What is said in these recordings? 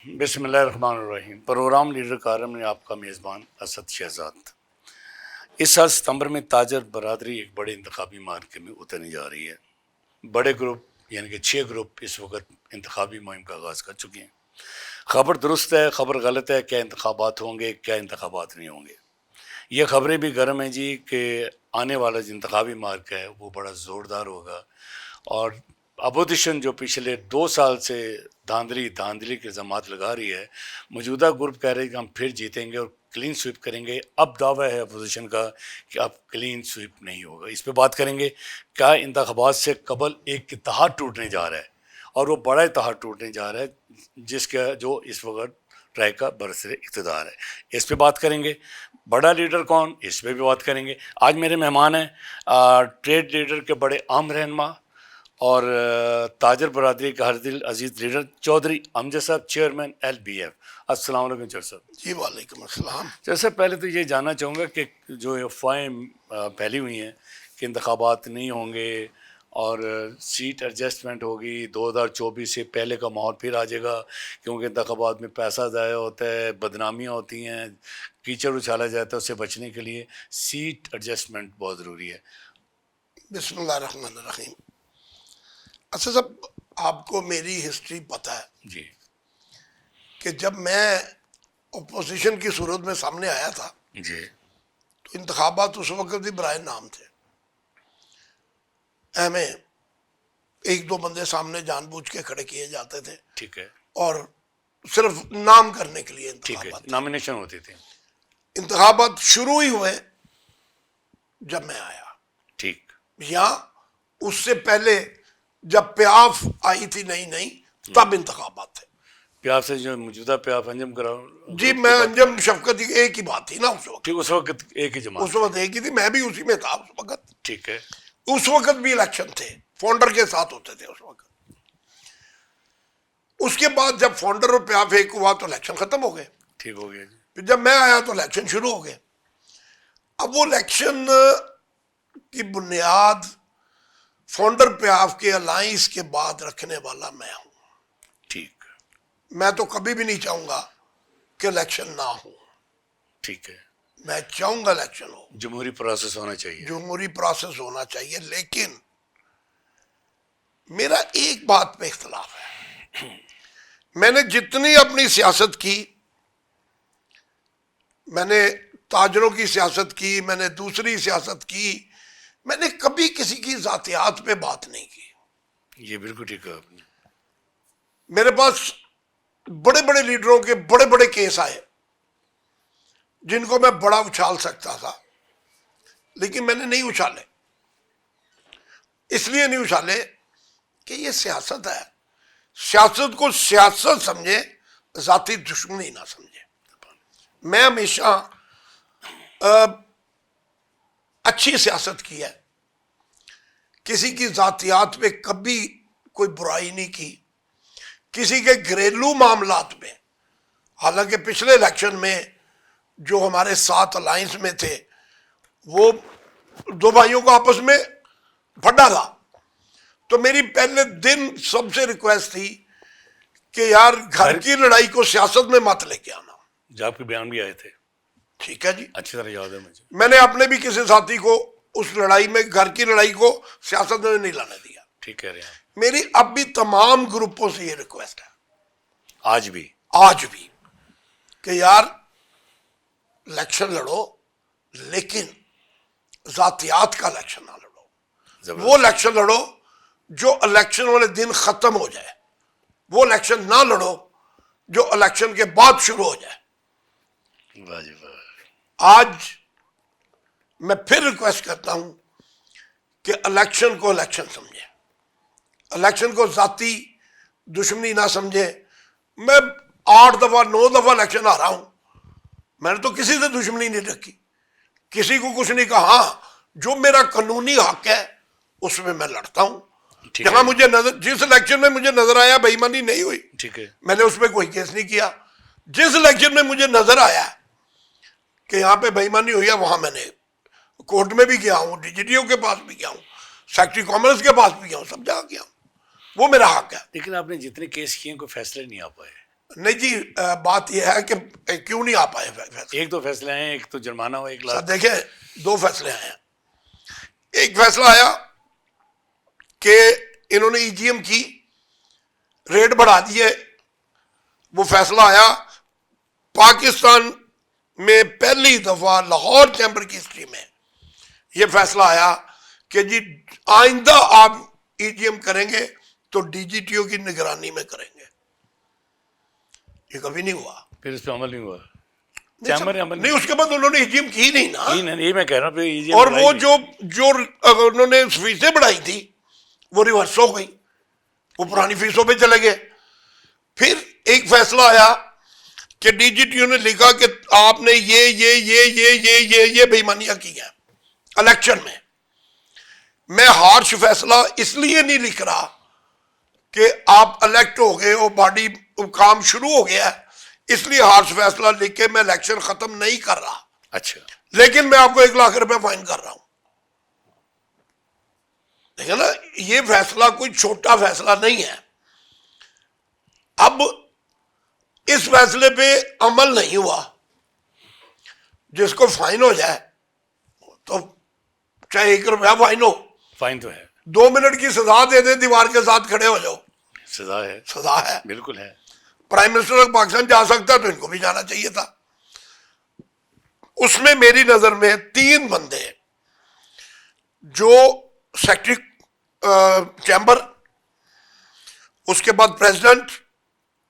बिस्मिल्लाहिर्रहमानिर्रहीम। Programme leader कार्यक्रम में आपका मेज़बान असद शहजाद। इस साल सितंबर में ताजर बरादरी एक बड़े इंतखाबी मार्के में उतरने जा रही है। बड़े ग्रुप यानी कि 6 ग्रुप इस वक्त इंतखाबी मुहिम का आगाज़ कर चुके हैं। खबर दुरुस्त है, खबर गलत है, क्या इंतखाबात होंगे, क्या इंतखाबात नहीं होंगे। ये खबरें भी गर्म हैं जी कि आने वाला जो इंतखाबी मार्का है वो बड़ा ज़ोरदार होगा और अपोजिशन जो पिछले 2 साल से धांधली के इल्ज़ामात लगा रही है, मौजूदा ग्रुप कह रहे हैं कि हम फिर जीतेंगे और क्लीन स्वीप करेंगे। अब दावा है अपोजिशन का कि अब क्लीन स्वीप नहीं होगा। इस पे बात करेंगे, क्या इंतखाबात से कबल एक इत्तेहाद टूटने जा रहा है और वो बड़ा इत्तेहाद टूटने जा रहा है जिसका जो इस वक्त ट्राई का बरसरे इक़्तिदार है। इस पे बात करेंगे। बड़ा लीडर कौन, इस पे भी बात करेंगे। आज मेरे मेहमान हैं ट्रेड लीडर के बड़े आम रहनुमा और ताजर बरादरी का हरदिल अजीज़ लीडर चौधरी अमजद साहब, चेयरमैन LBF। अस्सलाम वालेकुम चौधरी साहब। जी वालेकुम अस्सलाम। जैसे पहले तो ये जानना चाहूँगा कि जो अफवाहें फैली हुई हैं कि इंतखाबात नहीं होंगे और सीट एडजस्टमेंट होगी, 2024 से पहले का माहौल फिर आ जाएगा क्योंकि इंतखाबात में पैसा ज़ाया होता है, बदनामियाँ होती हैं, कीचड़ उछाला जाता है। उससे बचने के लिए सीट एडजस्टमेंट बहुत ज़रूरी है। बिस्मिल्लाहिर्रहमानिर्रहीम। अच्छा सब आपको मेरी हिस्ट्री पता है जी कि जब मैं अपोजिशन की सूरत में सामने आया था जी तो इंतखाबात उस वक्त भी बराए नाम थे। हमें एक दो बंदे सामने जानबूझ के खड़े किए जाते थे, ठीक है, और सिर्फ नाम करने के लिए ठीक है, इंतखाबात। नॉमिनेशन होती थी। इंतखाबात शुरू ही हुए जब मैं आया, ठीक, या उससे पहले जब प्याफ आई थी नई नई तब इंतखाबात थे। प्याफ से जो मौजूदा प्याफ अंजम कराओ जी मैं अंजम शफकत एक ही बात थी ना उस वक्त। ठीक, उस वक्त एक ही जमात उस वक्त एक ही थी, मैं भी उसी में था उस वक्त। ठीक है, उस वक्त भी इलेक्शन थे, फाउंडर के साथ होते थे उस वक्त। उसके बाद जब फाउंडर और प्याफ एक हुआ तो इलेक्शन खत्म हो गए। ठीक हो गया जी। फिर जब मैं आया तो इलेक्शन शुरू हो गए। अब वो इलेक्शन की बुनियाद फाउंडर प्याफ के अलायंस के बाद रखने वाला मैं हूं। ठीक, मैं तो कभी भी नहीं चाहूंगा कि इलेक्शन ना हो। ठीक है, मैं चाहूंगा इलेक्शन हो, जमहूरी प्रोसेस होना चाहिए। जमहूरी प्रोसेस होना चाहिए। लेकिन मेरा एक बात पे इख्तलाफ है। मैंने जितनी अपनी सियासत की, मैंने ताजरों की सियासत की, मैंने दूसरी सियासत की, मैंने कभी किसी की जातियात पे बात नहीं की। ये बिल्कुल ठीक है आपने। मेरे पास बड़े बड़े लीडरों के बड़े बड़े केस आए जिनको मैं बड़ा उछाल सकता था, लेकिन मैंने नहीं उछाले। इसलिए नहीं उछाले कि ये सियासत है। सियासत को सियासत समझे, जाती दुश्मनी ना समझे। मैं हमेशा अच्छी सियासत की है, किसी की जातियात पे कभी कोई बुराई नहीं की, किसी के घरेलू मामलात में। हालांकि पिछले इलेक्शन में जो हमारे साथ अलायंस में थे वो दो भाइयों को आपस में फटा था, तो मेरी पहले दिन सबसे रिक्वेस्ट थी कि यार घर की लड़ाई को सियासत में मत लेके आना। जो आपके बयान भी आए थे, ठीक है जी, अच्छी तरह याद है मुझे। मैंने अपने भी किसी साथी को उस लड़ाई में, घर की लड़ाई को सियासत में नहीं लाने दिया। ठीक कह रहे हैं। मेरी अब भी तमाम ग्रुपों से ये रिक्वेस्ट है, आज भी कि यार इलेक्शन लड़ो, लेकिन जातियात का इलेक्शन ना लड़ो। वो इलेक्शन लड़ो जो इलेक्शन वाले दिन खत्म हो जाए। वो इलेक्शन ना लड़ो जो इलेक्शन के बाद शुरू हो जाए। वाह जी वाह। आज मैं फिर रिक्वेस्ट करता हूं कि इलेक्शन को इलेक्शन समझे, इलेक्शन को जाती दुश्मनी ना समझे। मैं 8 दफा 9 दफा इलेक्शन आ रहा हूं, मैंने तो किसी से दुश्मनी नहीं रखी, किसी को कुछ नहीं कहा। हाँ, जो मेरा कानूनी हक है उसमें मैं लड़ता हूं। जहां मुझे नजर, जिस इलेक्शन में मुझे नजर आया बेईमानी नहीं हुई, ठीक है, मैंने उसमें कोई केस नहीं किया। जिस इलेक्शन में मुझे नजर आया कि यहाँ पे बेईमानी हुई है, वहां मैंने कोर्ट में भी गया हूँ, DGTO के पास भी गया हूँ, सेक्रेटरी कॉमर्स के पास भी गया हूँ, सब जगह गया हूँ। वो मेरा हक है। लेकिन आपने जितने केस किए कोई फैसले नहीं आ पाए। नहीं जी, बात यह है कि क्यों नहीं आ पाए फैसले। एक दो फैसले आए हैं, एक तो जुर्माना हो 1 सर लाख। देखें, 2 फैसले आए हैं। एक फैसला आया कि इन्होंने ईजीएम की रेट बढ़ा दी है। वो फैसला आया पाकिस्तान में पहली दफा लाहौर चैम्बर की हिस्ट्री में यह फैसला आया कि जी आइंदा आप ईजीएम करेंगे तो डीजीटीओ की निगरानी में करेंगे। ये कभी नहीं हुआ। फिर इस पर अमल नहीं हुआ। नहीं, चैम्बर ने अमल नहीं, उसके बाद उन्होंने ईजीएम की नहीं ना। ये मैं कह रहा हूँ फिर EGM और बढ़ाई वो नहीं। जो उन्होंने फीसें बढ़ाई थी वो रिवर्स हो गई, वो पुरानी फीसों पे चले गए। फिर एक फैसला आया कि डीजीटीओ ने लिखा कि आपने ये बेईमानियां की हैं इलेक्शन में। मैं हार्श फैसला इसलिए नहीं लिख रहा कि आप इलेक्ट हो गए और बॉडी काम शुरू हो गया है, इसलिए हार्श फैसला लिख के मैं इलेक्शन खत्म नहीं कर रहा। अच्छा, लेकिन मैं आपको 1 लाख रुपए फाइन कर रहा हूं। देखिए ना, ये फैसला कोई छोटा फैसला नहीं है। अब इस फैसले पे अमल नहीं हुआ, जिसको फाइन हो जाए तो चाहे 1 रुपया फाइन हो, फाइन तो है, 2 मिनट की सजा दे दे, दीवार के साथ खड़े हो जाओ, सजा है, सजा है। बिल्कुल है। प्राइम मिनिस्टर ऑफ पाकिस्तान जा सकता तो इनको भी जाना चाहिए था। उसमें मेरी नजर में 3 बंदे, जो सेक्रेटरी चैम्बर, उसके बाद president,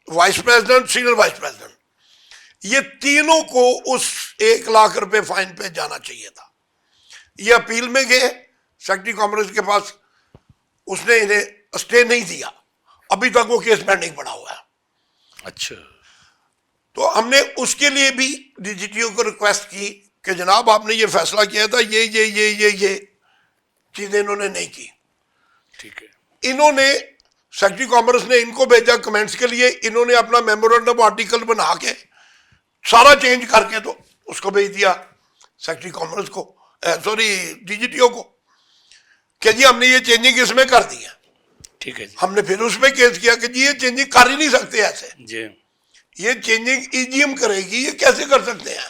vice president, senior vice president, ये तीनों को उस 1 लाख रुपए फाइन पे जाना चाहिए था। ये अपील में गए सेक्रेटरी कॉमर्स के पास, उसने इन्हें स्टे नहीं दिया, अभी तक वो केस पेंडिंग पड़ा हुआ है। अच्छा, तो हमने उसके लिए भी डीजीटीओ को रिक्वेस्ट की कि जनाब आपने ये फैसला किया था, ये चीजें इन्होंने नहीं की। ठीक है। इन्होंने, सेक्रेटरी कॉमर्स ने इनको भेजा कमेंट्स के लिए, इन्होंने अपना मेमोरेंडम आर्टिकल बना के सारा चेंज करके तो उसको भेज दिया सेक्रेटरी कॉमर्स को, सॉरी डीजीटीओ को, कि जी हमने ये चेंजिंग इसमें कर दी है। ठीक है जी। हमने फिर उसमें केस किया कि जी ये चेंजिंग कर ही नहीं सकते ऐसे, जी, ये चेंजिंग ईजीएम करेगी, ये कैसे कर सकते हैं,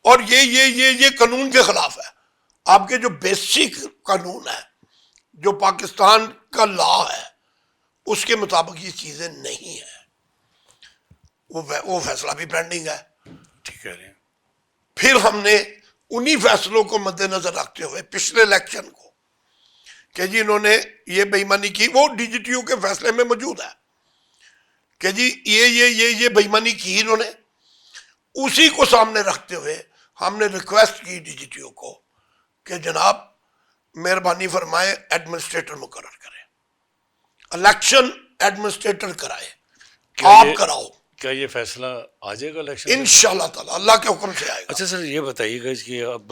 और ये कानून के खिलाफ है। आपके जो बेसिक कानून है, जो पाकिस्तान का लॉ है, उसके मुताबिक ये चीजें नहीं है। वो फैसला भी पेंडिंग है। ठीक है। फिर हमने उन्हीं फैसलों को मद्देनजर रखते हुए पिछले इलेक्शन को, कि जी इन्होंने ये बेईमानी की, वो डीजीटीओ के फैसले में मौजूद है कि जी ये बेईमानी की इन्होंने, उसी को सामने रखते हुए हमने रिक्वेस्ट की डीजीटीओ को कि जनाब मेहरबानी फरमाए एडमिनिस्ट्रेटर मुकर्रर करें, इलेक्शन एडमिनिस्ट्रेटर कराए, आप कराओ। क्या ये फैसला आ जाएगा इलेक्शन? इंशाल्लाह ताला अल्लाह के हुक्म से आएगा। अच्छा सर, ये बताइएगा कि अब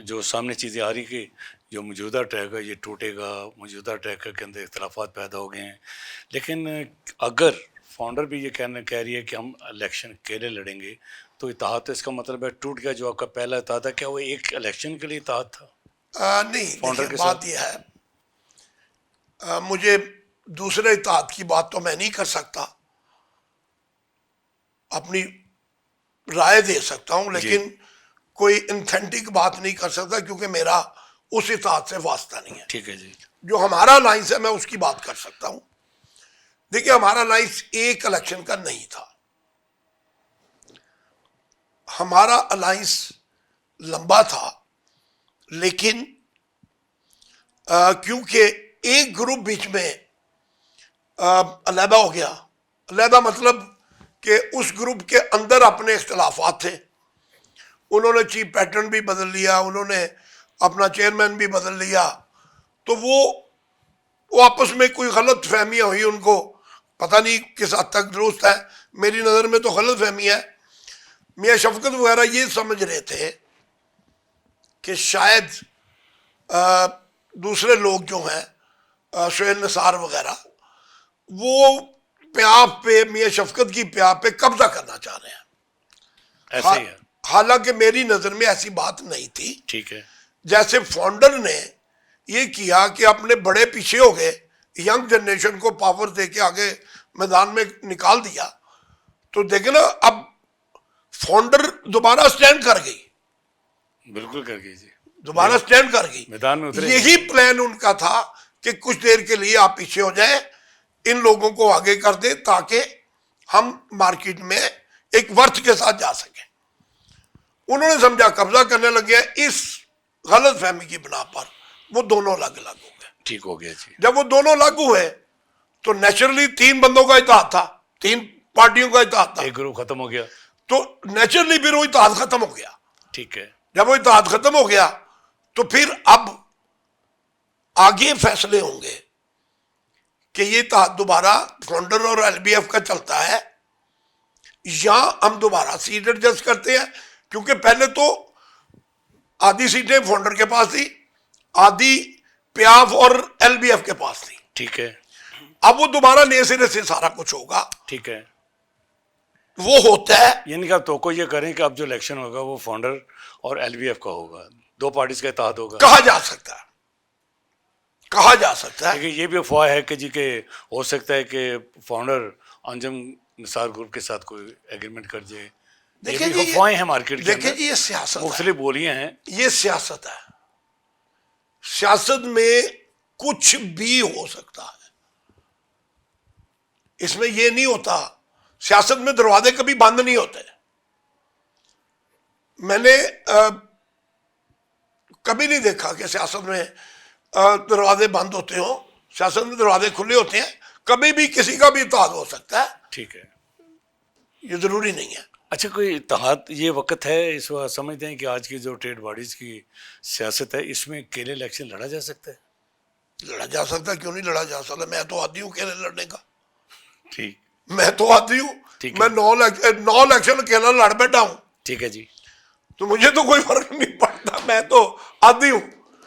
जो सामने चीज़ें आ रही कि जो मौजूदा ट्रैक है ये टूटेगा, मौजूदा ट्रैक के अंदर इख्तलाफात पैदा हो गए हैं, लेकिन अगर फाउंडर भी ये कह रही है कि हम इलेक्शन अकेले लड़ेंगे, तो इत्तेहाद तो इसका मतलब है टूट गया। जो आपका पहला इत्तेहाद था, क्या वो एक इलेक्शन के लिए इत्तेहाद था? नहीं, फाउंडर के बात यह है, मुझे दूसरे इत्तेहाद की बात तो मैं नहीं कर सकता, अपनी राय दे सकता हूं, लेकिन कोई इंथेंटिक बात नहीं कर सकता, क्योंकि मेरा उस इत्तेहाद से वास्ता नहीं है। ठीक है जी। जो हमारा अलायंस है मैं उसकी बात कर सकता हूं। देखिए, हमारा अलायंस एक इलेक्शन का नहीं था, हमारा अलायंस लंबा था, लेकिन क्योंकि एक ग्रुप बीच में अलहदा हो गया, अलहदा मतलब कि उस ग्रुप के अंदर अपने इख्तलाफात थे, उन्होंने चीफ पैटर्न भी बदल लिया, उन्होंने अपना चेयरमैन भी बदल लिया, तो वो आपस में कोई गलत फहमियाँ हुई, उनको पता नहीं किस हद तक दुरुस्त है, मेरी नज़र में तो गलत फहमी है। मियाँ शफकत वगैरह ये समझ रहे थे कि शायद दूसरे लोग जो हैं, सोहेल निसार वगैरह, वो प्याप पे, मियाँ शफकत की प्याप पे कब्जा करना चाह रहे हैं। ऐसे ही है। हालांकि मेरी नज़र में ऐसी बात नहीं थी। ठीक है। जैसे फाउंडर ने ये किया कि अपने बड़े पीछे हो गए, यंग जनरेशन को पावर दे के आगे मैदान में निकाल दिया, तो देखे ना अब फाउंडर दोबारा स्टैंड कर गई, बिल्कुल कर गई जी, दोबारा स्टैंड कर गई, मैदान में उतरे। यही प्लान उनका था कि कुछ देर के लिए आप पीछे हो जाए, इन लोगों को आगे कर दे ताकि हम मार्केट में एक वर्थ के साथ जा सके। उन्होंने समझा कब्जा करने लगे, इस गलत फहमी की बिना पर वो दोनों अलग अलग हो गए। ठीक हो गया जी। जब वो दोनों अलग हुए तो नेचुरली 3 बंदों का इत्तेहाद था, 3 पार्टियों का इत्तेहाद था, एक ग्रुप खत्म हो गया, तो नेचुरली फिर वो इत्तेहाद खत्म हो गया। ठीक है। जब वो इत्तेहाद खत्म हो गया तो फिर अब आगे फैसले होंगे कि ये इत्तेहाद दोबारा फाउंडर और एलबीएफ का चलता है या हम दोबारा सीट एडजस्ट करते हैं, क्योंकि पहले तो आधी सीटें फाउंडर के पास थी, आधी पियाफ और एलबीएफ के पास थी। ठीक है। अब वो दोबारा नए सिरे से सारा कुछ होगा। ठीक है। वो होता है, यानी कि आप तो को ये करें कि अब जो इलेक्शन होगा वो फाउंडर और एलबीएफ का होगा, 2 पार्टीज का इत्तेहाद होगा। कहा जा सकता है, कहा जा सकता है। लेकिन ये भी अफवाह है कि जी के हो सकता है कि फाउंडर अंजुम निसार ग्रुप के साथ कोई एग्रीमेंट कर जाए। देखिए ये भी जी, अफवाहें हैं मार्केट के देखिए अंदर, जी, ये सियासत है, मुख्तलिफ बोलियां हैं। ये सियासत है। सियासत में कुछ भी हो सकता है, इसमें ये नहीं होता, सियासत में दरवाजे कभी बंद नहीं होते। मैंने कभी नहीं देखा कि सियासत में दरवाजे बंद होते हो, सियासत में दरवाजे खुले होते हैं, कभी भी किसी का भी इत्तेहाद हो सकता है, ठीक है। ये जरूरी नहीं है। अच्छा, कोई इत्तेहाद ये वक्त है इस वक्त समझते हैं कि आज की जो ट्रेड बॉडीज की सियासत है इसमें अकेले इलेक्शन लड़ा जा सकता है? लड़ा जा सकता है, क्यों नहीं लड़ा जा सकता? मैं तो आदी हूँ अकेले लड़ने का, ठीक, मैं तो आदी हूँ, ठीक है। मैं 9 इलेक्शन अकेला लड़ बैठा हूँ, ठीक है जी, तो मुझे तो कोई फर्क नहीं पड़ता, मैं तो आदी हूँ।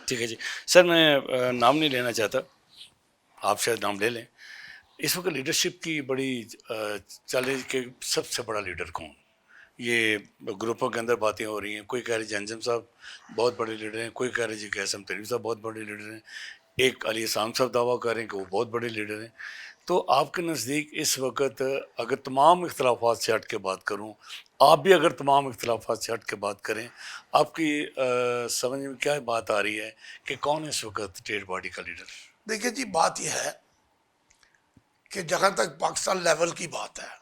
ठीक है जी। सर मैं नाम नहीं लेना चाहता, आप शायद नाम ले लें। इस वक्त लीडरशिप की बड़ी चल रही कि सबसे बड़ा लीडर कौन, ये ग्रुपों के अंदर बातें हो रही हैं। कोई कह रहे जंजम साहब बहुत बड़े लीडर हैं, कोई कह रहे जी कैसम तरीफ साहब बहुत बड़े लीडर हैं, एक अली हसान साहब दावा कर रहे हैं कि वो बहुत बड़े लीडर हैं। तो आपके नज़दीक इस वक्त अगर तमाम इख्तलाफात से हट के बात करूं, आप भी अगर तमाम इख्तलाफात से हट के बात करें, आपकी समझ में क्या बात आ रही है कि कौन है इस वक्त ट्रेड बॉडी का लीडर? देखिए जी, बात यह है कि जहां तक पाकिस्तान लेवल की बात है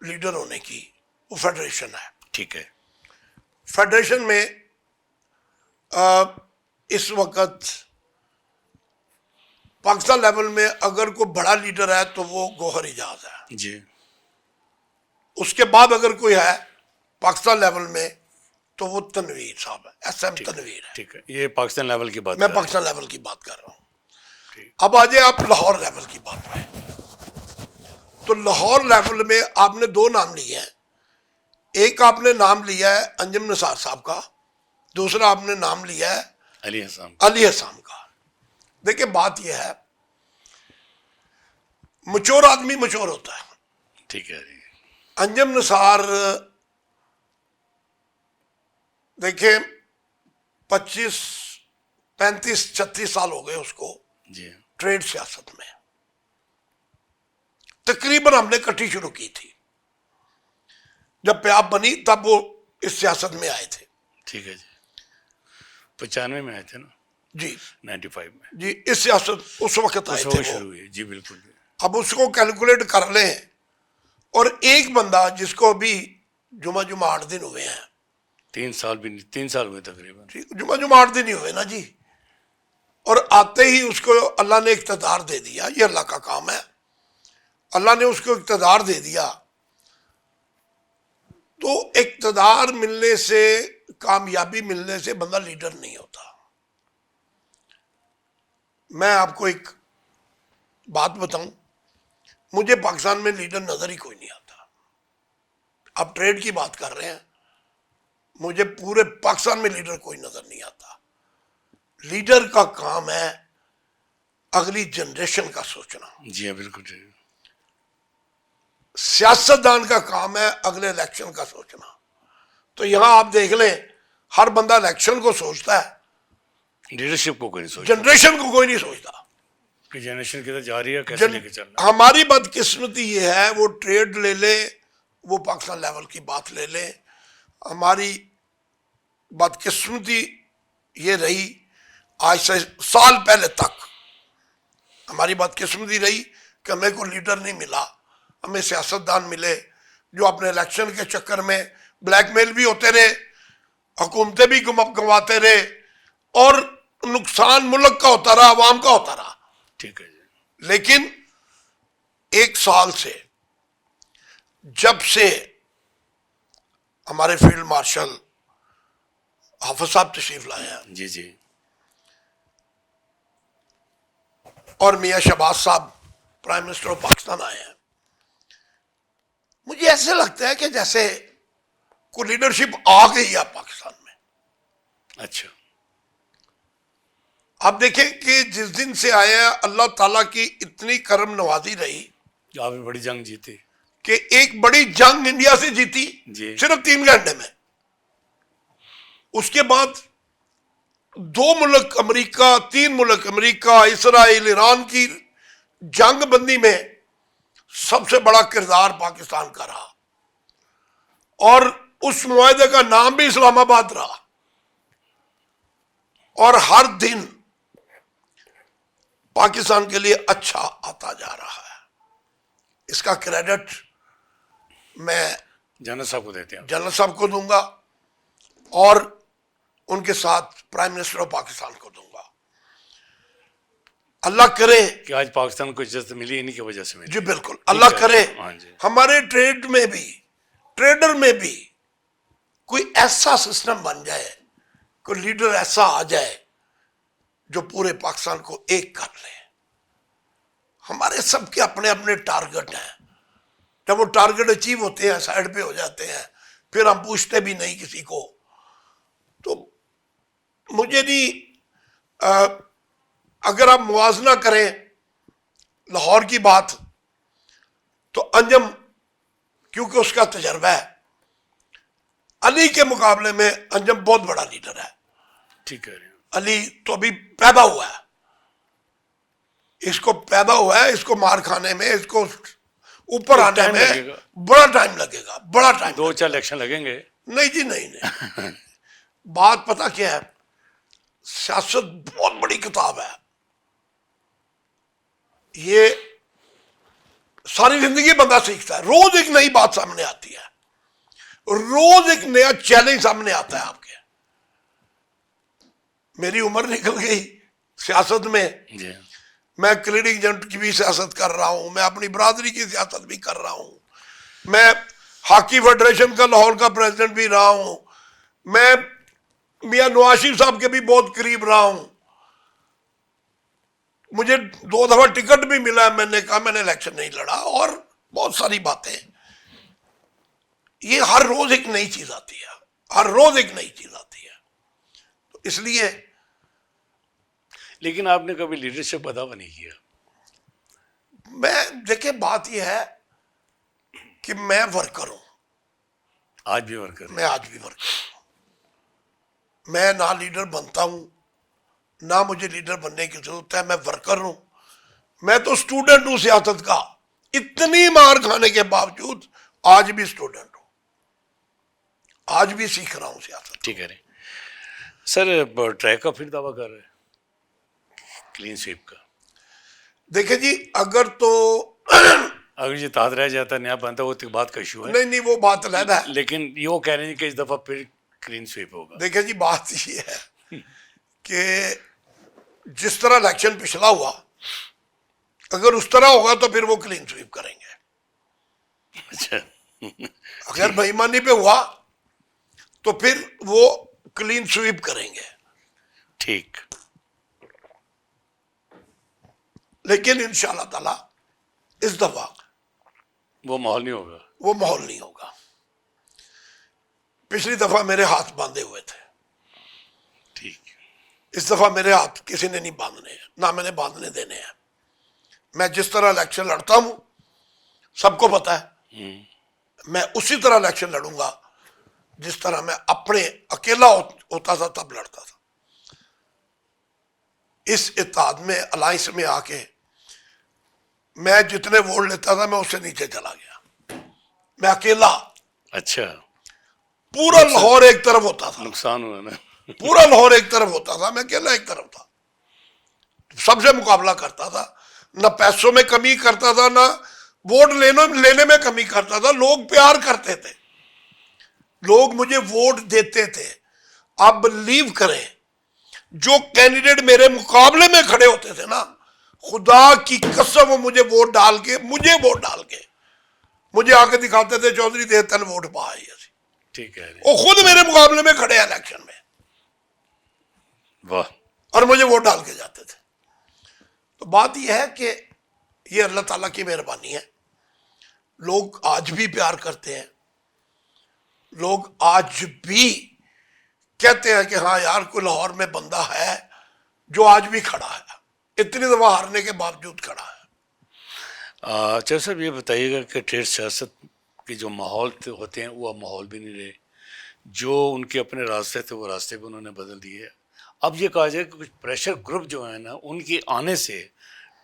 लीडर होने की, वो फेडरेशन है। ठीक है। फेडरेशन में इस वक्त पाकिस्तान लेवल में अगर कोई बड़ा लीडर है तो वो गौहर एजाज है जी। उसके बाद अगर कोई है पाकिस्तान लेवल में तो वो तनवीर साहब है, एसएम तनवीर है। ठीक है, ये पाकिस्तान लेवल की बात मैं कर रहे हैं। पाकिस्तान लेवल की बात कर रहा हूँ। अब आ जाए आप लाहौर लेवल की बात में, तो लाहौर लेवल में आपने 2 नाम लिए हैं। एक आपने नाम लिया है अंजुम निसार साहब का, दूसरा आपने नाम लिया है अली हसन। अली हसन का। देखिए बात यह है, मचोर आदमी मचोर होता है। ठीक है जी। अंजुम निसार देखिए 25, 35, 36 साल हो गए उसको जी। ट्रेड सियासत में। तकरीबन हमने इकट्ठी शुरू की थी, जब प्याब बनी तब वो इस सियासत में आए थे। ठीक है जी। 95 में आए थे ना? जी 95 में जी, इस सियासत उस वक्त आए उस थे वक्त वो। शुरू हुई जी, बिल्कुल। अब उसको कैलकुलेट कर लें, और एक बंदा जिसको अभी जुमा 8 दिन हुए हैं, 3 साल भी नहीं, 3 साल हुए तकरीबन। ठीक, जुमा 8 दिन ही हुए ना जी, और आते ही उसको अल्लाह ने इख्तियार दे दिया। ये अल्लाह का काम है, अल्लाह ने उसको इख्तियार दे दिया। तो इख्तियार मिलने से, कामयाबी मिलने से बंदा लीडर नहीं होता। मैं आपको एक बात बताऊं, मुझे पाकिस्तान में लीडर नजर ही कोई नहीं आता। आप ट्रेड की बात कर रहे हैं, मुझे पूरे पाकिस्तान में लीडर कोई नजर नहीं आता। लीडर का काम है अगली जनरेशन का सोचना। जी हाँ, बिल्कुल ठीक। सियासतदान का काम है अगले इलेक्शन का सोचना। तो यहां आप देख लें, हर बंदा इलेक्शन को सोचता है, लीडरशिप को कोई नहीं सोचता। जनरेशन को कोई नहीं सोचता। कि जनरेशन किधर जा रही है, कैसे लेके चलना है। हमारी बदकिस्मती ये है, वो ट्रेड ले ले, वो पाकिस्तान लेवल की बात ले ले। हमारी बदकिस्मती ये रही, आज से साल पहले तक हमारी बदकिस्मती रही कि हमें कोई लीडर नहीं मिला, हमें सियासतदान मिले जो अपने इलेक्शन के चक्कर में ब्लैकमेल भी होते रहे, हुकूमतें भी गंवाते रहे, और नुकसान मुल्क का होता रहा, आवाम का होता रहा। ठीक है जी। लेकिन एक साल से, जब से हमारे फील्ड मार्शल हाफिज साहब तशरीफ लाए हैं जी जी। और मियां शहबाज साहब प्राइम मिनिस्टर ऑफ पाकिस्तान आए हैं, मुझे ऐसे लगता है कि जैसे कोई लीडरशिप आ गई है पाकिस्तान में। अच्छा। आप देखें कि जिस दिन से आए हैं, अल्लाह ताला की इतनी करम नवाजी रही आपने बड़ी जंग जीती। कि एक बड़ी जंग इंडिया से जीती जी। सिर्फ 3 घंटे में। उसके बाद 2 मुल्क अमेरिका, 3 मुल्क अमेरिका, इसराइल, ईरान की जंग बंदी में सबसे बड़ा किरदार पाकिस्तान का रहा, और उस मुआहदे का नाम भी इस्लामाबाद रहा। और हर दिन पाकिस्तान के लिए अच्छा आता जा रहा है। इसका क्रेडिट मैं जनरल साहब को देते हैं। जनरल साहब को दूंगा और उनके साथ प्राइम मिनिस्टर ऑफ पाकिस्तान को दूंगा। अल्लाह करे कि आज पाकिस्तान को इज्जत मिली इन्हीं की वजह से मिली। जी बिल्कुल, अल्लाह करे हाँ जी। हमारे ट्रेड में भी, ट्रेडर में भी कोई ऐसा सिस्टम बन जाए, कोई लीडर ऐसा आ जाए जो पूरे पाकिस्तान को एक कर ले। हमारे सबके अपने अपने टारगेट हैं, जब वो टारगेट अचीव होते हैं साइड पे हो जाते हैं, फिर हम पूछते भी नहीं किसी को। तो मुझे नहीं, अगर आप मुवाजना करें लाहौर की बात, तो अंजम क्योंकि उसका तजर्बा है, अली के मुकाबले में अंजम बहुत बड़ा लीडर है। ठीक है। अली तो अभी पैदा हुआ है, इसको पैदा हुआ है, इसको मार खाने में, इसको ऊपर आने टाइम में लगेगा। बड़ा टाइम लगेगा, बड़ा टाइम। 2-4 इलेक्शन लगेंगे। नहीं जी, नहीं नहीं बात पता क्या है, सियासत बहुत बड़ी किताब है। ये सारी जिंदगी बंदा सीखता है, रोज एक नई बात सामने आती है, रोज एक नया चैलेंज सामने आता है आपके। मेरी उम्र निकल गई सियासत में, जी। मैं क्लीनिंग एजेंट की भी सियासत कर रहा हूं, मैं अपनी बरादरी की सियासत भी कर रहा हूं, मैं हॉकी फेडरेशन का लाहौर का प्रेसिडेंट भी रहा हूं, मैं मियां नवाज शरीफ साहब के भी बहुत करीब रहा हूं, मुझे 2 दफा टिकट भी मिला है, मैंने कहा मैंने इलेक्शन नहीं लड़ा, और बहुत सारी बातें। ये हर रोज एक नई चीज आती है, हर रोज एक नई चीज आती है। तो इसलिए लेकिन आपने कभी लीडरशिप अदा नहीं किया। मैं, देखिए बात यह है कि मैं वर्कर हूं, आज भी वर्कर। मैं आज भी वर्कर हूं। मैं ना लीडर बनता हूं, ना मुझे लीडर बनने की जरूरत है, मैं वर्कर हूं। मैं तो स्टूडेंट हूं सियासत का, इतनी मार खाने के बावजूद आज भी स्टूडेंट हूं, आज भी सीख रहा हूं सियासत। ठीक है। सर ट्रैक का फिर दावा कर रहे हैं, क्लीन स्वीप का। देखिए जी, अगर तो अगर ये ताद रह जाता, नया बनता, वो तो बात का इशू है। नहीं नहीं, वो बात अलहदा है। लेकिन ये वो कह रहे हैं कि इस दफा फिर क्लीन स्वीप होगा। देखिए जी, बात ये है कि जिस तरह इलेक्शन पिछला हुआ, अगर उस तरह होगा तो फिर वो क्लीन स्वीप करेंगे। अच्छा। अगर बेईमानी पे हुआ तो फिर वो क्लीन स्वीप करेंगे। ठीक। लेकिन इंशाअल्लाह ताला इस दफा वो माहौल नहीं होगा। वो माहौल नहीं होगा। पिछली दफा मेरे हाथ बांधे हुए थे, ठीक। इस दफा मेरे हाथ किसी ने नहीं बांधने हैं, ना मैंने बांधने देने हैं। मैं जिस तरह इलेक्शन लड़ता हूं, सबको पता है, मैं उसी तरह इलेक्शन लड़ूंगा जिस तरह मैं अपने अकेला होता था तब लड़ता था। इस इत्तेहाद में, अलायंस में आके मैं जितने वोट लेता था मैं उससे नीचे चला गया, मैं अकेला। अच्छा, पूरा लाहौर एक तरफ होता था, नुकसान हुआ ना। पूरा लाहौर एक तरफ होता था, मैं अकेला एक तरफ था। सबसे मुकाबला करता था, ना पैसों में कमी करता था, ना वोट लेने में कमी करता था। लोग प्यार करते थे, लोग मुझे वोट देते थे। आप बिलीव करें, जो कैंडिडेट मेरे मुकाबले में खड़े होते थे ना, खुदा की कसम वो मुझे वोट डाल के मुझे आके दिखाते थे, चौधरी दे तन वोट पाए। ठीक है, वो खुद मेरे मुकाबले में खड़े हैं इलेक्शन में, वाह। और मुझे वोट डाल के जाते थे। तो बात यह है कि ये अल्लाह ताला की मेहरबानी है। लोग आज भी प्यार करते हैं, लोग आज भी कहते हैं कि हाँ यार, कोई लाहौर में बंदा है जो आज भी खड़ा है, इतनी दफा हारने के बावजूद खड़ा है। अच्छा साहब, ये बताइएगा कि ठेठ सियासत के जो माहौल होते हैं वो अब माहौल भी नहीं रहे, जो उनके अपने रास्ते थे वो रास्ते भी उन्होंने बदल दिए। अब ये कहा जाए कि कुछ प्रेशर ग्रुप जो है ना, उनके आने से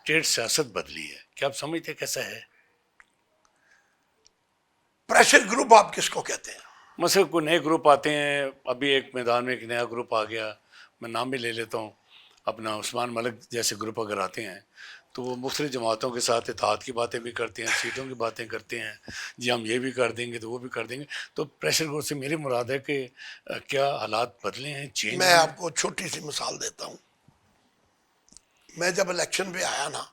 ठेठ सियासत बदली है। क्या आप समझते हैं कैसा है? प्रेशर ग्रुप आप किसको कहते हैं? मतलब कोई नए ग्रुप आते हैं, अभी एक मैदान में एक नया ग्रुप आ गया, मैं नाम भी ले लेता हूँ अपना, उस्मान मलिक जैसे ग्रुप अगर आते हैं तो वो मुख्तलिफ जमातों के साथ इत्तेहाद की बातें भी करते हैं, सीटों की बातें करते हैं, जी हम ये भी कर देंगे तो वो भी कर देंगे। तो प्रेशर ग्रुप से मेरी मुराद है कि क्या हालात बदले हैं, चेंज? मैं आपको छोटी सी मिसाल देता हूँ। मैं जब इलेक्शन पे आया ना,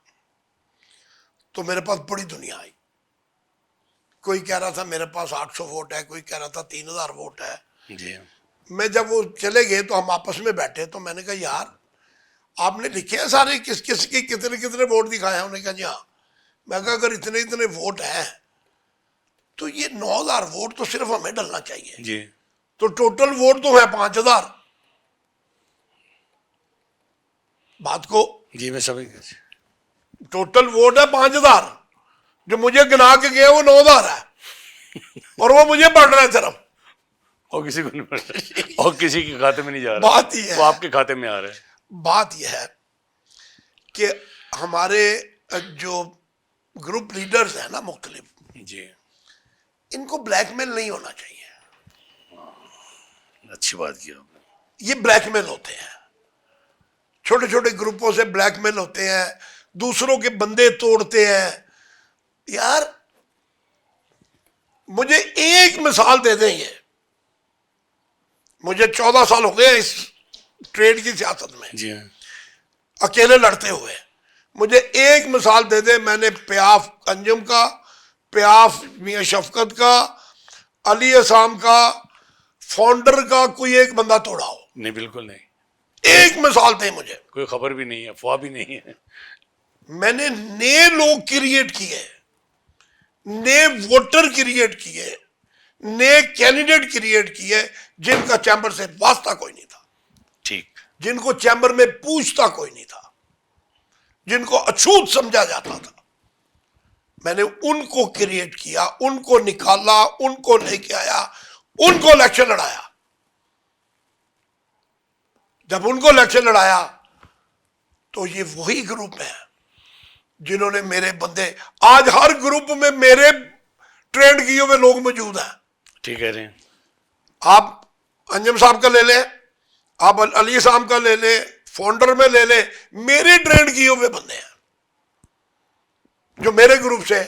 तो मेरे पास बड़ी दुनिया आई। कोई कह रहा था मेरे पास 800 वोट है, कोई कह रहा था 3000 वोट है। जी। मैं जब वो चले गए तो हम आपस में बैठे, तो मैंने कहा यार आपने लिखे हैं सारे, किस किस की कितने कितने वोट दिखाए हैं? उन्होंने कहा जी हाँ। मैं कहा अगर इतने इतने वोट हैं तो ये 9000 वोट तो सिर्फ हमें डलना चाहिए जी। तो टोटल वोट तो है 5000। बात को जी मैं समझ गया। टोटल वोट है 5000, जो मुझे गिना के गए वो 9000 है और वो मुझे बढ़ रहा है सिर्फ, और किसी को नहीं पड़ रहा, और किसी के खाते में नहीं जा रहा। बात ये वो है, आपके खाते में आ रहा है। बात यह है कि हमारे जो ग्रुप लीडर्स हैं ना मुख्तलिफ, जी। इनको ब्लैकमेल नहीं होना चाहिए। अच्छी बात की आपने। ये ब्लैकमेल होते हैं, छोटे छोटे ग्रुपों से ब्लैकमेल होते हैं, दूसरों के बंदे तोड़ते हैं। यार मुझे एक मिसाल दे दें, ये मुझे 14 साल हो गए इस ट्रेड की सियासत में जी हाँ। अकेले लड़ते हुए। मुझे एक मिसाल दे दे, मैंने प्याफ अंजुम का, प्याफ मियां शफकत का, अली असाम का, फाउंडर का कोई एक बंदा तोड़ा हो? नहीं, बिल्कुल नहीं। एक मिसाल दे मुझे। कोई खबर भी नहीं है, अफवाह भी नहीं है। मैंने नए लोग क्रिएट किए, नए वोटर क्रिएट किए, नए कैंडिडेट क्रिएट किए जिनका चैम्बर से वास्ता कोई नहीं था, ठीक। जिनको चैम्बर में पूछता कोई नहीं था, जिनको अछूत समझा जाता था। मैंने उनको क्रिएट किया, उनको निकाला, उनको लेके आया, उनको इलेक्शन लड़ाया। जब उनको इलेक्शन लड़ाया तो ये वही ग्रुप है जिन्होंने मेरे बंदे, आज हर ग्रुप में मेरे ट्रेंड किए हुए लोग मौजूद हैं। ठीक कह रहे हैं। आप अंजम साहब का ले लें, आप अली साहब का ले लें, फाउंडर में ले लें, मेरे ट्रेंड किए हुए बंदे हैं जो मेरे ग्रुप से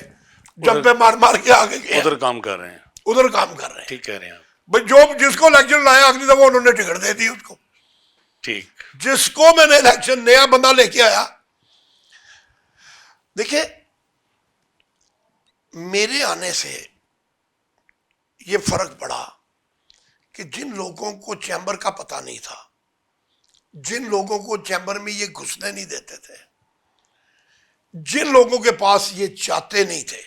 जब पे मार मार के आगे गए, उधर काम कर रहे हैं। उधर काम कर रहे हैं। ठीक कह रहे हैं आप। भाई जो जिसको इलेक्शन लाया अगली दफा उन्होंने टिकट दे दी उसको। ठीक। जिसको मैंने इलेक्शन नया बंदा लेके आया, देखिए मेरे आने से ये फर्क पड़ा कि जिन लोगों को चैम्बर का पता नहीं था, जिन लोगों को चैम्बर में ये घुसने नहीं देते थे, जिन लोगों के पास ये चाहते नहीं थे,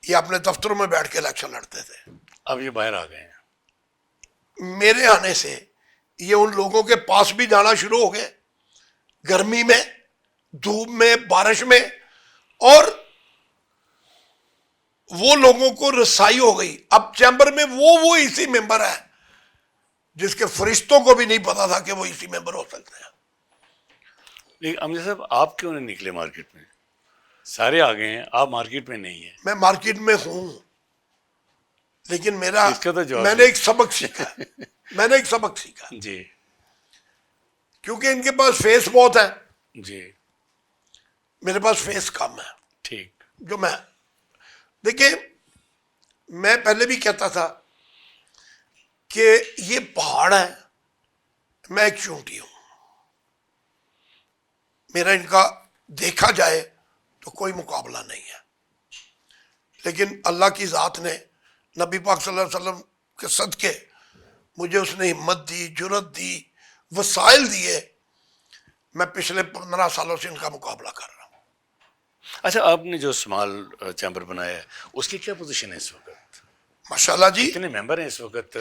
ये अपने दफ्तरों में बैठ के इलेक्शन लड़ते थे, अब ये बाहर आ गए हैं। मेरे आने से ये उन लोगों के पास भी जाना शुरू हो गए, गर्मी में, धूप में, बारिश में, और वो लोगों को रसाई हो गई। अब चैम्बर में वो इसी मेंबर है जिसके फरिश्तों को भी नहीं पता था कि वो इसी मेंबर हो सकते हैं। लेकिन अमजद साहब, आप क्यों नहीं निकले मार्केट में? सारे आ गए हैं, आप मार्केट में नहीं है। मैं मार्केट में हूं, लेकिन मेरा इसका तो जवाब मैंने एक सबक सीखा है। मैंने एक सबक सीखा, जी क्योंकि इनके पास फेस बहुत है, जी मेरे पास फेस कम है। ठीक। जो मैं देखिए, मैं पहले भी कहता था कि ये पहाड़ है, मैं एक चूंटी हूं, मेरा इनका देखा जाए तो कोई मुकाबला नहीं है। लेकिन अल्लाह की ज़ात ने नबी पाक सल्लल्लाहु अलैहि वसल्लम के सदके मुझे उसने हिम्मत दी, जुरत दी, वसाइल दिए। मैं पिछले 15 सालों से इनका मुकाबला कर रहा हूँ। अच्छा, आपने जो स्मॉल चैम्बर बनाया है उसकी क्या पोजीशन है इस वक्त? माशाल्लाह जी, कितने मेंबर हैं इस वक्त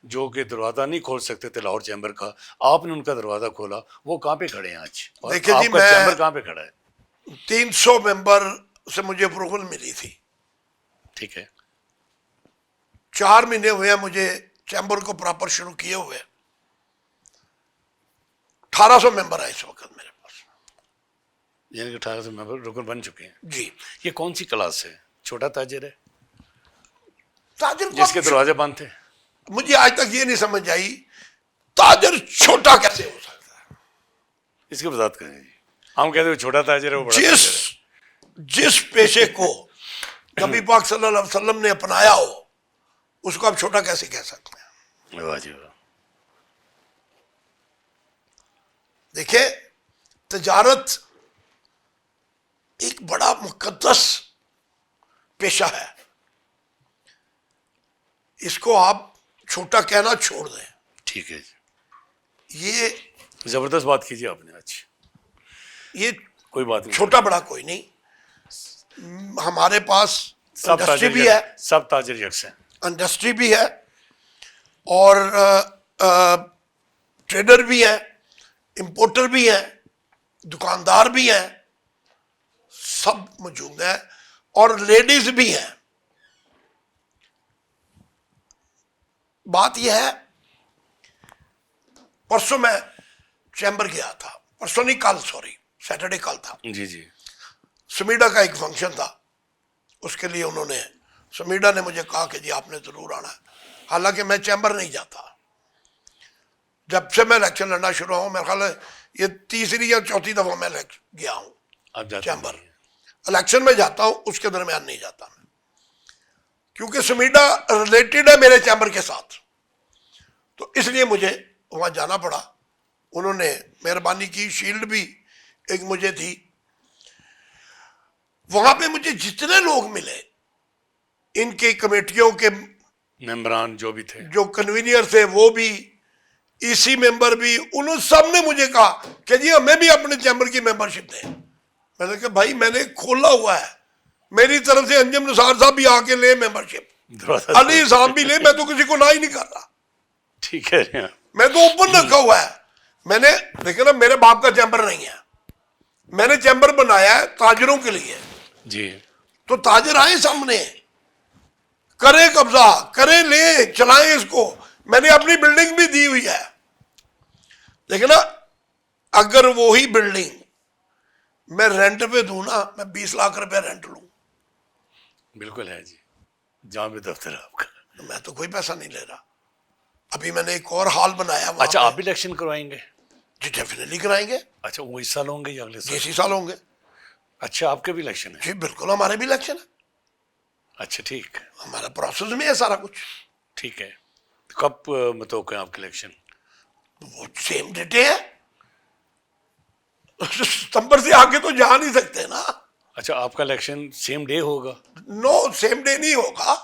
जो कि दरवाज़ा नहीं खोल सकते थे लाहौर चैम्बर का, आपने उनका दरवाज़ा खोला, वो कहाँ पे खड़े हैं आज? और देखिए जी, आपका चैम्बर कहाँ पे खड़ा है? 300 मेंबर से मुझे अप्रूवल मिली थी। ठीक है। 4 महीने हुए हैं मुझे चैम्बर को प्रॉपर शुरू किए हुए। 1800 मेंबर है इस वक्त मेरे पास। यानी कि 1800 मेंबर रुकन बन चुके हैं। जी, ये कौन सी क्लास है? छोटा ताजिर है ताजर को जिसके दरवाजे बंद थे? मुझे आज तक ये नहीं समझ आई, ताजर छोटा कैसे हो सकता है? इसकी वजाहत करें जी। हम कहते हैं छोटा ताजिर है, वो बड़ा जिस ताजिर जिस पेशे को नबी पाक सल्लल्लाहु अलैहि वसल्लम ने अपनाया हो, उसको आप छोटा कैसे कह सकते हैं? है। वाह जी वाह। देखिए, तजारत एक बड़ा मुकद्दस पेशा है, इसको आप छोटा कहना छोड़ दें। ठीक है जी, ये जबरदस्त बात कीजिए आपने आज। ये कोई बात नहीं, छोटा बड़ा कोई नहीं, हमारे पास सब इंडस्ट्री ताजिर भी है, सब ताजिर यकसा हैं। इंडस्ट्री भी है, और ट्रेडर भी है, इंपोर्टर भी है, दुकानदार भी है, सब मौजूद है, और लेडीज भी है। बात यह है, परसों मैं चैम्बर गया था, परसों नहीं कल, सॉरी सैटरडे कल था। जी जी। समीडा का एक फंक्शन था, उसके लिए उन्होंने, समीडा ने मुझे कहा कि जी आपने जरूर आना है। हालांकि मैं चैम्बर नहीं जाता, जब से मैं इलेक्शन लड़ना शुरू हुआ, मेरा ख्याल है ये तीसरी या चौथी दफा मैं गया हूँ आप जाते चैम्बर। नहीं हैं। इलेक्शन में जाता हूँ, उसके दरमियान नहीं जाता मैं, क्योंकि समीडा रिलेटेड है मेरे चैम्बर के साथ, तो इसलिए मुझे वहां जाना पड़ा। उन्होंने मेहरबानी की, शील्ड भी एक मुझे थी। वहां पे मुझे जितने लोग मिले, इनके कमेटियों के मेंबरान जो भी थे, जो कन्वीनियर थे वो भी, ईसी मेंबर भी, उन्होंने सब ने मुझे कहा कि जी हमें भी अपने चैम्बर की मेंबरशिप दें। मैंने कहा भाई मैंने खोला हुआ है, मेरी तरफ से अंजुम निसार साहब भी आके ले मेंबरशिप, दरवाजा अली साहब भी ले, मैं तो किसी को ना ही नहीं कर रहा, ठीक है। मैं तो ओपन रखा हुआ है। मैंने देखा ना, मेरे बाप का चैम्बर नहीं है, मैंने चैम्बर बनाया है ताजरों के लिए। जी तो ताजर आए सामने, करे कब्जा, करे, ले चलाएं इसको। मैंने अपनी बिल्डिंग भी दी हुई है, लेकिन ना अगर वही बिल्डिंग मैं रेंट पे दूं ना, मैं 20 लाख रुपए रेंट लूं, बिल्कुल है जी, जहाँ भी दफ्तर है आपका। तो मैं तो कोई पैसा नहीं ले रहा। अभी मैंने एक और हॉल बनाया वहां अच्छा, पे। आप भी इलेक्शन करवाएंगे? जी डेफिनेटली कराएंगे, अच्छा, वो इस साल होंगे या अगले साल? इसी साल होंगे। अच्छा, आपके भी इलेक्शन है? जी बिल्कुल, हमारे भी इलेक्शन है, अच्छा ठीक है, हमारा प्रोसेस में है सारा कुछ। ठीक है। तो कब मुतवक्किल है आपके इलेक्शन? वो सेम डेटे है, सितंबर से आगे तो जा नहीं सकते ना। अच्छा, आपका इलेक्शन सेम डे होगा? नो, सेम डे नहीं होगा,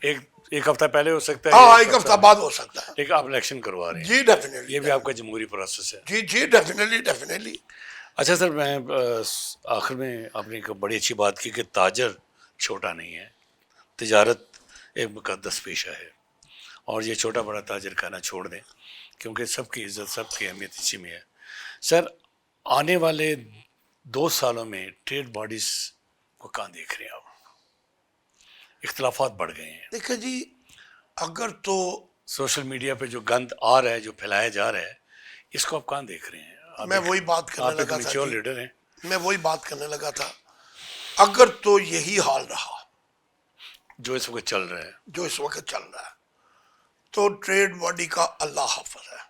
एक हफ्ता पहले हो सकता है? हाँ एक हफ्ता बाद हो सकता है। लेकिन आप इलेक्शन करवा रहे हैं? जी डेफिनेटली, ये भी आपका जमहूरी प्रोसेस है? जी जी डेफिनेटली डेफिनेटली। अच्छा सर, मैं आखिर में आपने एक बड़ी अच्छी बात की कि ताजर छोटा नहीं है, तिजारत एक मुकद्दस पेशा है, और ये छोटा बड़ा ताजर कहना छोड़ दें, क्योंकि सबकी इज्जत, सबकी अहमियत इसी में है। सर, आने वाले 2 सालों में ट्रेड बॉडीज़ को कहाँ देख रहे हैं आप? इख्तलाफात बढ़ गए हैं, देखिए जी, अगर तो सोशल मीडिया पे जो गंद आ रहा है, जो फैलाया जा रहा है, इसको आप कहाँ देख रहे हैं? मैं वही बात करने आप एक लगा था मैच्योर जी। लीडर हैं। मैं वही बात करने लगा था। अगर तो यही हाल रहा जो इस वक्त चल रहा है, जो इस वक्त चल रहा है, तो ट्रेड बॉडी का अल्लाह हाफ़िज़ है।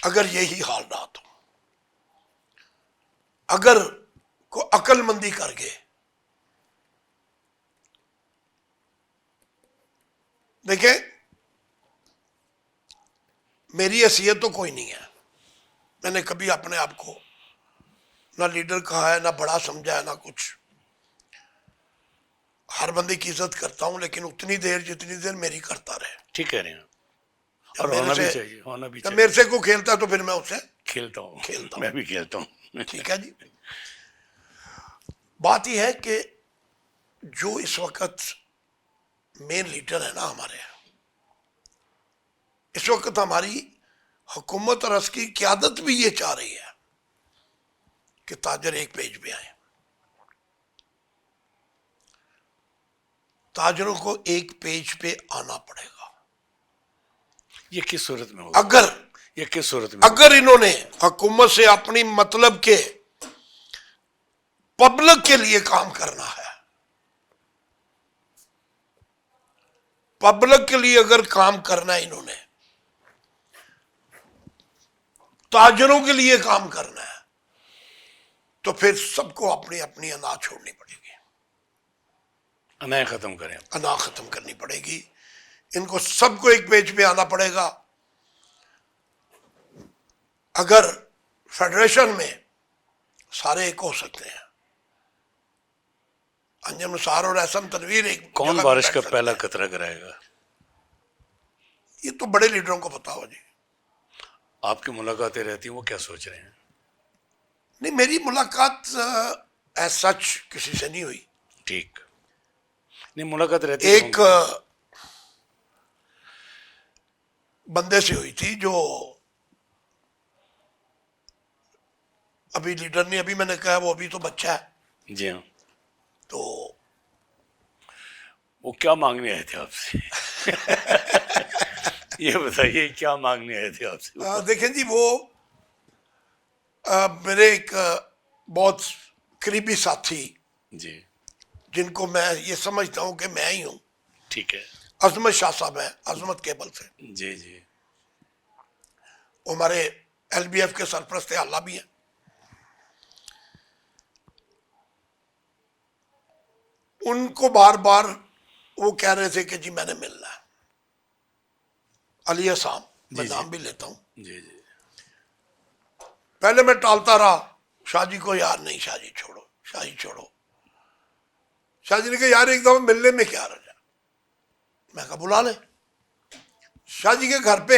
अगर यही हाल रहा तो अगर को अक्लमंदी करके, देखें मेरी हैसियत तो कोई नहीं है, मैंने कभी अपने आप को ना लीडर कहा है, ना बड़ा समझा है, ना कुछ। हर बंदे की इज्जत करता हूं, लेकिन उतनी देर जितनी देर मेरी करता रहे। ठीक कह रहे हैं, जब और मेरे होना भी से चाहिए, होना भी जब चाहिए। मेरे से कोई खेलता है तो फिर मैं उससे खेलता हूँ, खेलता हूं। मैं भी खेलता हूँ। ठीक है जी। बात यह है कि जो इस वक्त मेन लीडर है ना हमारे, इस वक्त हमारी हुकूमत और उसकी क़यादत भी ये चाह रही है कि ताजर एक पेज पे आए। ताजरों को एक पेज पे आना पड़ेगा। ये किस सूरत में होगा? अगर ये किस सूरत में होगा? अगर इन्होंने हुकूमत से अपनी मतलब के पब्लिक के लिए काम करना है, पब्लिक के लिए अगर काम करना है, इन्होंने ताजरों के लिए काम करना है, तो फिर सबको अपनी अपनी अना छोड़नी पड़ेगी, अनाय खत्म करें। अना खत्म करनी पड़ेगी। इनको सबको एक पेज पे आना पड़ेगा। अगर फेडरेशन में सारे एक हो सकते हैं, अंजम निसार और एहसन तनवीर एक कौन जगह पे बारिश बैठ का सकते पहला हैं, कतरा कराएगा? ये तो बड़े लीडरों को पता हो जी। आपकी मुलाकातें रहती हैं, वो क्या सोच रहे हैं? नहीं, मेरी मुलाकात एज सच किसी से नहीं हुई। ठीक, नहीं मुलाकात रहती है एक बंदे से हुई थी जो अभी लीडर नहीं, अभी मैंने कहा वो अभी तो बच्चा है, जी हाँ। तो वो क्या मांगने आए थे आपसे? ये बताइए, क्या मांगने आए थे आपसे? देखें जी, वो मेरे एक बहुत करीबी साथी, जी, जिनको मैं ये समझता हूं कि मैं ही हूं, ठीक है। अजमत शाह साहब है, अजमत केबल से। जी जी। वो हमारे LBF के सरपरस्त आला भी हैं। उनको बार बार वो कह रहे थे कि जी मैंने मिलना है। अली असाम, मैं जी, नाम भी लेता हूं। जी जी। पहले मैं टालता रहा, शाहजी को, यार नहीं शाहजी छोड़ो, शाहजी छोड़ो। शाहजी ने कहा यार एक दफा मिलने में क्या रहा। मैं कहा बुला ले। शाहजी के घर पे,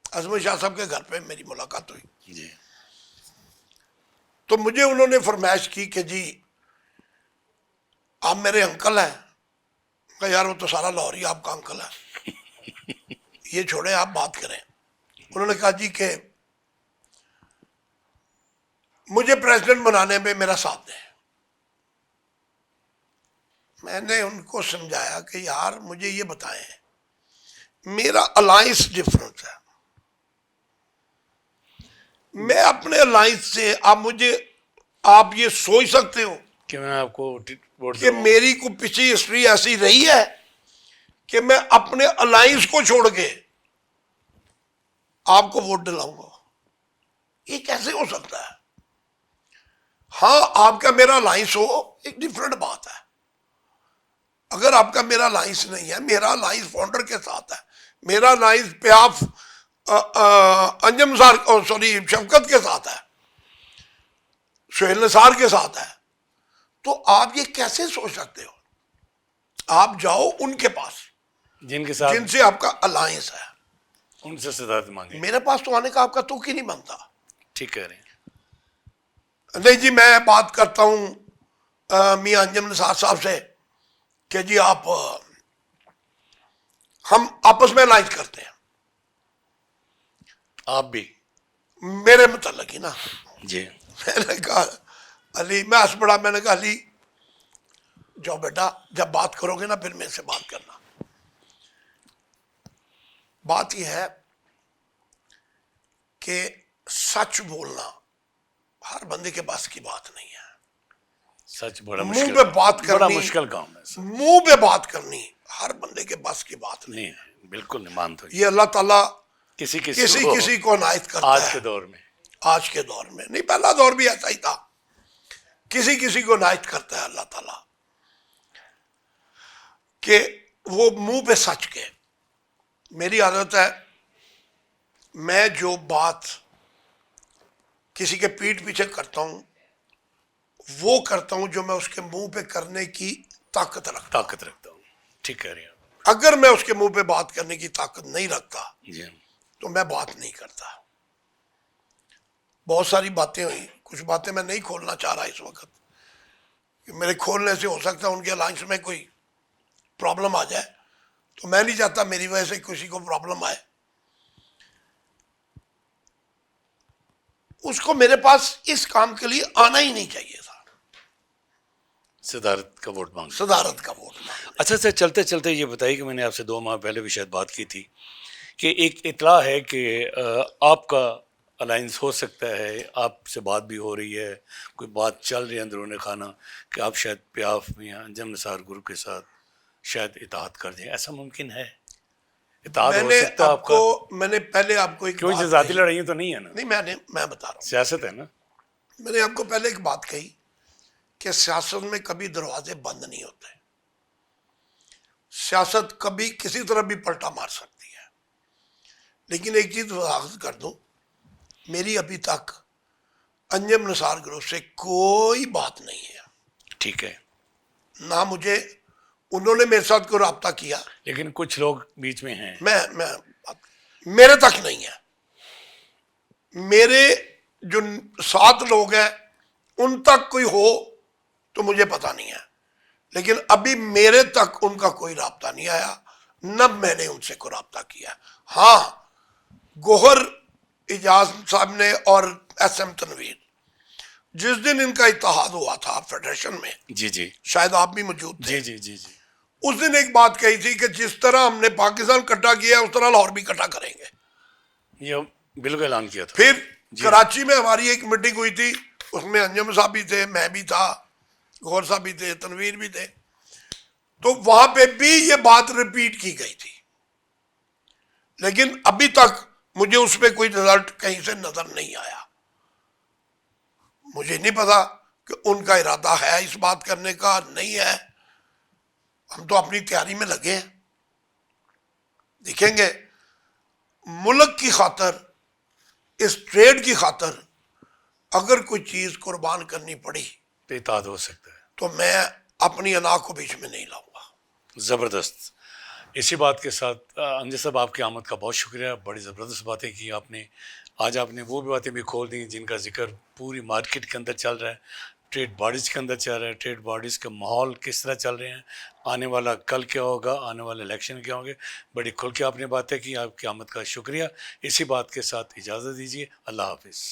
अजमत शाह साहब के घर पे मेरी मुलाकात हुई। जी तो मुझे उन्होंने फरमाइश की कि जी आप मेरे अंकल हैं। कहा यार वो तो सारा लाहौरी आपका अंकल है, ये छोड़े आप बात करें। उन्होंने कहा जी कि मुझे प्रेसिडेंट बनाने में मेरा साथ दें। मैंने उनको समझाया कि यार मुझे ये बताएं, मेरा अलायंस डिफरेंस है, मैं अपने अलायंस से, आप ये सोच सकते हो कि मैं आपको वोट कि मेरी को पिछली हिस्ट्री ऐसी रही है कि मैं अपने अलायंस को छोड़ के आपको वोट दिलाऊंगा? ये कैसे हो सकता है? हाँ, आपका मेरा अलायंस हो एक डिफरेंट बात है। अगर आपका मेरा अलायंस नहीं है, मेरा अलायंस फाउंडर के साथ है, मेरा अलायंस पे आप अंजम सार, सॉरी शफकत के साथ है, सुहेल निसार के साथ है, तो आप ये कैसे सोच सकते हो? आप जाओ उनके पास जिनके साथ, जिनसे आपका अलायंस है, उनसे सदात मांगे। मेरे पास तो आने का आपका तुक ही नहीं बनता। ठीक कह रहे हैं। नहीं जी, मैं बात करता हूं मियां अंजम निसार साहब से कि जी हम आपस में अलायंस करते हैं, आप भी? मेरे मतलब ही ना। जी। मैंने कहा अली, मैं हंस पड़ा। मैंने कहा अली जाओ बेटा, जब बात करोगे ना फिर मेरे से बात करना। बात यह है कि सच बोलना हर बंदे के बस की बात नहीं है। सच बड़ा मुंह मुश्किल पे बात बड़ा करनी, मुश्किल काम है सर। मुंह पे बात करनी हर बंदे के बस की बात नहीं। नहीं है, बिल्कुल नहीं मानता। ये अल्लाह ताला किसी किसी को किसी को इनायत करता आज है। के दौर में आज के दौर में नहीं, पहला दौर भी ऐसा ही था। किसी किसी को इनायत करता है अल्लाह ताला कि वो मुंह पे सच के। मेरी आदत है, मैं जो बात किसी के पीठ पीछे करता हूं वो करता हूं जो मैं उसके मुंह पे करने की ताकत रखता हूं। ताकत रखता हूँ। ठीक कह रहे हैं अगर मैं उसके मुंह पे बात करने की ताकत नहीं रखता आप। जी तो मैं बात नहीं करता। बहुत सारी बातें हुई, कुछ बातें मैं नहीं खोलना चाह रहा इस वक्त, कि मेरे खोलने से हो सकता है उनके अलायंस में कोई प्रॉब्लम आ जाए, तो मैं नहीं चाहता मेरी वजह से किसी को प्रॉब्लम आए। उसको मेरे पास इस काम के लिए आना ही नहीं चाहिए था। सदारत का वोट मांग। सदारत का वोट मांगना। अच्छा सर, चलते चलते ये बताइए कि मैंने आपसे 2 माह पहले भी शायद बात की थी कि एक इतला है कि आपका अलायंस हो सकता है, आपसे बात भी हो रही है, कोई बात चल रही है अंदरूनी खाना कि आप शायद पियाफ में अंजम निसार ग्रुप के साथ शायद इताहत कर दें। ऐसा मुमकिन है? इताहत हो मैंने सकता है आपका? मैंने पहले आपको एक क्यों, बात ज़ाती कही। लड़ाइयाँ तो नहीं है ना? नहीं, मैं बता रहा हूँ। सियासत है ना। मैंने आपको पहले एक बात कही कि सियासत में कभी दरवाजे बंद नहीं होते। सियासत कभी किसी तरह भी पलटा मार सकती है। लेकिन एक चीज वजाहत कर दूं, मेरी अभी तक अंजम निसार ग्रुप से कोई बात नहीं है। ठीक है, ना मुझे उन्होंने मेरे साथ कोई रब्ता किया। लेकिन कुछ लोग बीच में हैं। मैं मेरे तक नहीं है। मेरे जो 7 लोग हैं उन तक कोई हो तो मुझे पता नहीं है, लेकिन अभी मेरे तक उनका कोई राब्ता नहीं आया, न मैंने उनसे कोई राब्ता किया। हाँ, गोहर इजाज साहब ने और SM तनवीर, जिस दिन इनका इत्तेहाद हुआ था फेडरेशन में, जी जी शायद आप भी मौजूद थे। जी जी जी जी। उस दिन एक बात कही थी कि जिस तरह हमने पाकिस्तान इकट्ठा किया उस तरह लाहौर भी इकट्ठा करेंगे। ये बिल्कुल ऐलान किया था। फिर जी। कराची में हमारी एक मीटिंग हुई थी, उसमें अंजम साहब भी थे, मैं भी था, गौर साहब भी थे, तनवीर भी थे। तो वहां पे भी ये बात रिपीट की गई थी, लेकिन अभी तक मुझे उस पर कोई रिजल्ट कहीं से नजर नहीं आया। मुझे नहीं पता कि उनका इरादा है इस बात करने का, नहीं है। हम तो अपनी तैयारी में लगे हैं, देखेंगे। मुल्क की खातर, इस ट्रेड की खातर अगर कोई चीज कुर्बान करनी पड़ी तो इताद हो सकता है। तो मैं अपनी अना को बीच में नहीं लाऊंगा। ज़बरदस्त। इसी बात के साथ अंजय साहब, आपकी आमद का बहुत शुक्रिया। बड़ी ज़बरदस्त बातें की आपने। आज आपने वो भी बातें भी खोल दी जिनका जिक्र पूरी मार्केट के अंदर चल रहा है, ट्रेड बॉडीज़ के अंदर चल रहा है। ट्रेड बॉडीज़ का माहौल किस तरह चल रहे हैं, आने वाला कल क्या होगा, आने वाले इलेक्शन क्या होंगे। बड़ी खुल के आपने बातें की। आपकी आमद का शुक्रिया। इसी बात के साथ इजाज़त दीजिए। अल्लाह हाफिज़।